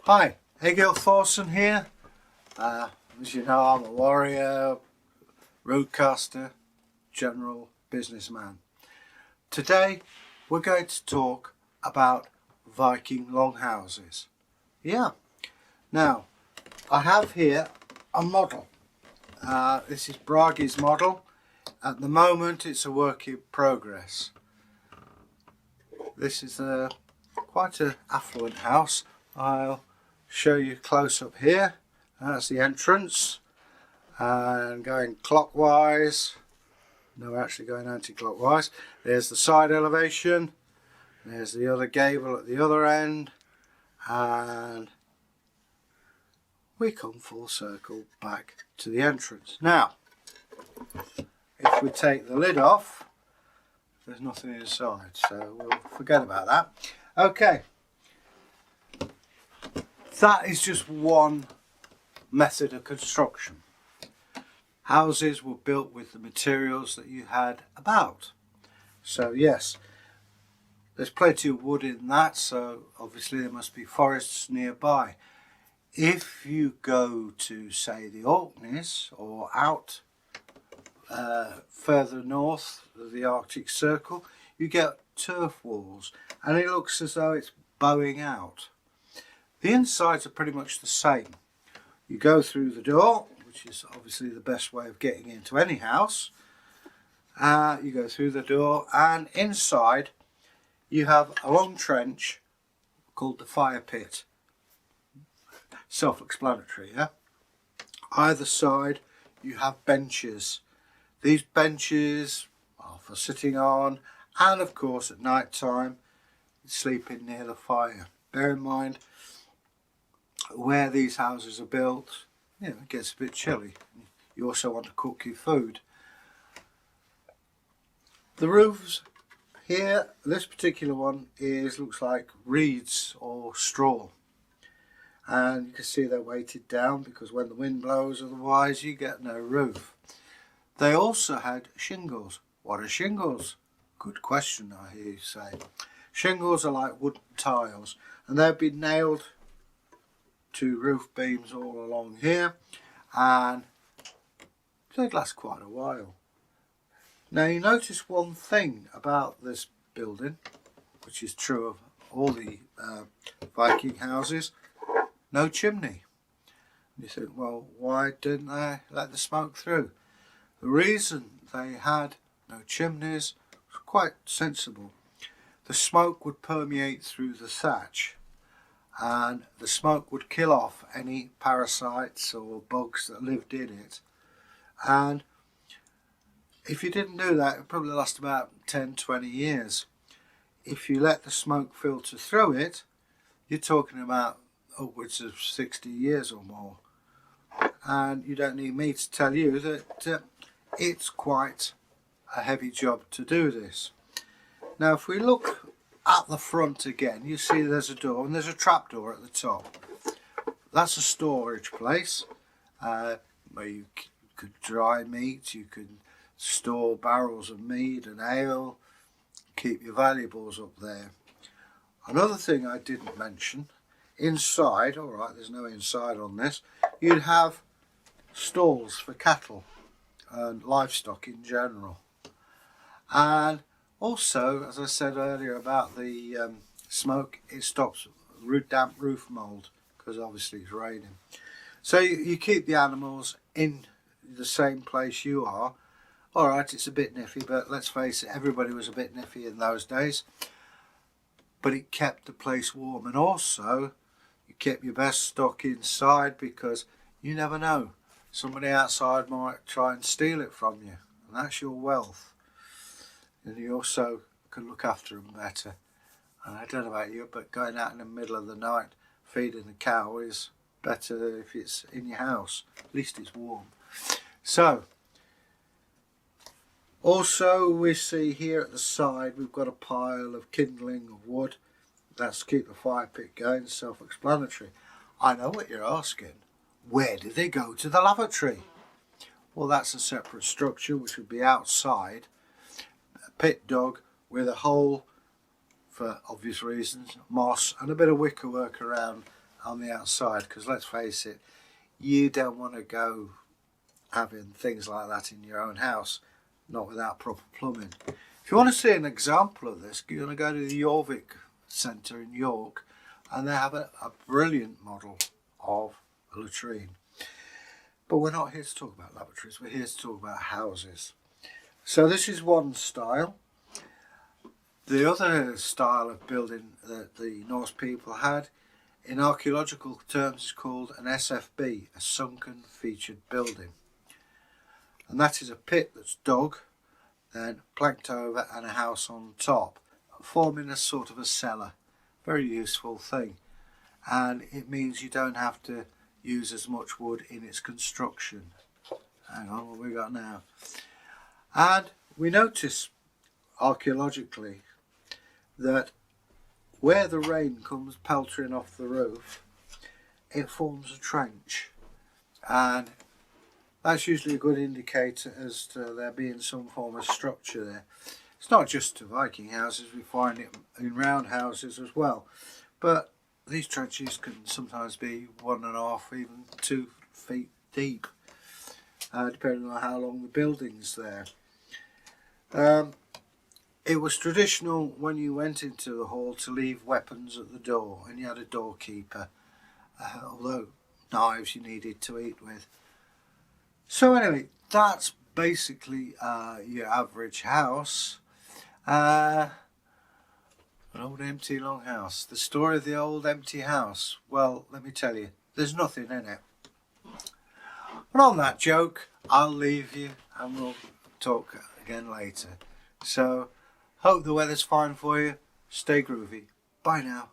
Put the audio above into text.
Hi, Egil Thorson here. As you know, I'm a warrior, roadcaster, general businessman. Today we're going to talk about Viking longhouses. Yeah, now I have here a model. This is Brage's model. At the moment it's a work in progress. This is quite an affluent house. I'll show you close up here. That's the entrance, and going clockwise, no, actually going anti-clockwise. There's the side elevation, there's the other gable at the other end, and we come full circle back to the entrance. Now if we take the lid off, there's nothing inside, so we'll forget about that. Okay, that is just one method of construction. Houses were built with the materials that you had about. So yes, there's plenty of wood in that, so obviously there must be forests nearby. If you go to, say, the Orkneys or out further north of the Arctic Circle, you get turf walls and it looks as though it's bowing out. The insides are pretty much the same. You go through the door, which is obviously the best way of getting into any house. You go through the door, and inside you have a long trench called the fire pit. Self-explanatory, yeah? Either side you have benches. These benches are for sitting on, and of course at night time sleeping near the fire. Bear in mind, where these houses are built, it gets a bit chilly. You also want to cook your food. The roofs here, this particular one looks like reeds or straw, and you can see they're weighted down because when the wind blows, otherwise you get no roof. They also had shingles. What are shingles? Good question, I hear you say. Shingles are like wooden tiles, and they've been nailed to roof beams all along here, and they'd last quite a while. Now you notice one thing about this building, which is true of all the Viking houses: no chimney. You think, well, why didn't they let the smoke through? The reason they had no chimneys was quite sensible. The smoke would permeate through the thatch, and the smoke would kill off any parasites or bugs that lived in it. And if you didn't do that, it would probably last about 10-20 years. If you let the smoke filter through it, you're talking about upwards of 60 years or more. And you don't need me to tell you that it's quite a heavy job to do this. Now if we look at the front again, you see there's a door and there's a trap door at the top. That's a storage place where you could dry meat, you could store barrels of mead and ale, keep your valuables up there. Another thing I didn't mention, inside, alright, there's no inside on this, you'd have stalls for cattle and livestock in general. And also, as I said earlier about the smoke, it stops damp roof mould because obviously it's raining. So you keep the animals in the same place you are. Alright, it's a bit niffy, but let's face it, everybody was a bit niffy in those days. But it kept the place warm, and also you kept your best stock inside because you never know. Somebody outside might try and steal it from you, and that's your wealth. And you also can look after them better. And I don't know about you, but going out in the middle of the night feeding the cow is better if it's in your house. At least it's warm. So, also we see here at the side we've got a pile of kindling of wood. That's to keep the fire pit going, self-explanatory. I know what you're asking. Where did they go to the lavatory? Well, that's a separate structure which would be outside. A pit dug with a hole, for obvious reasons, moss and a bit of wicker work around on the outside, because let's face it, you don't want to go having things like that in your own house, not without proper plumbing. If you want to see an example of this, you're going to go to the Jorvik Centre in York, and they have a brilliant model of a latrine. But we're not here to talk about lavatories, we're here to talk about houses. So this is one style. The other style of building that the Norse people had, in archaeological terms, is called an SFB, a sunken featured building. And that is a pit that's dug, then planked over, and a house on top, forming a sort of a cellar. Very useful thing. And it means you don't have to use as much wood in its construction. Hang on, what have we got now? And we notice archaeologically that where the rain comes peltering off the roof, it forms a trench, and that's usually a good indicator as to there being some form of structure there. It's not just to Viking houses, we find it in round houses as well, but these trenches can sometimes be 1.5, even 2 feet deep, depending on how long the building's there. It was traditional when you went into the hall to leave weapons at the door, and you had a doorkeeper, although knives you needed to eat with. So anyway, that's basically your average house. An old empty longhouse. The story of the old empty house. Well, let me tell you, there's nothing in it. But on that joke, I'll leave you and we'll talk again later. So, hope the weather's fine for you. Stay groovy. Bye now.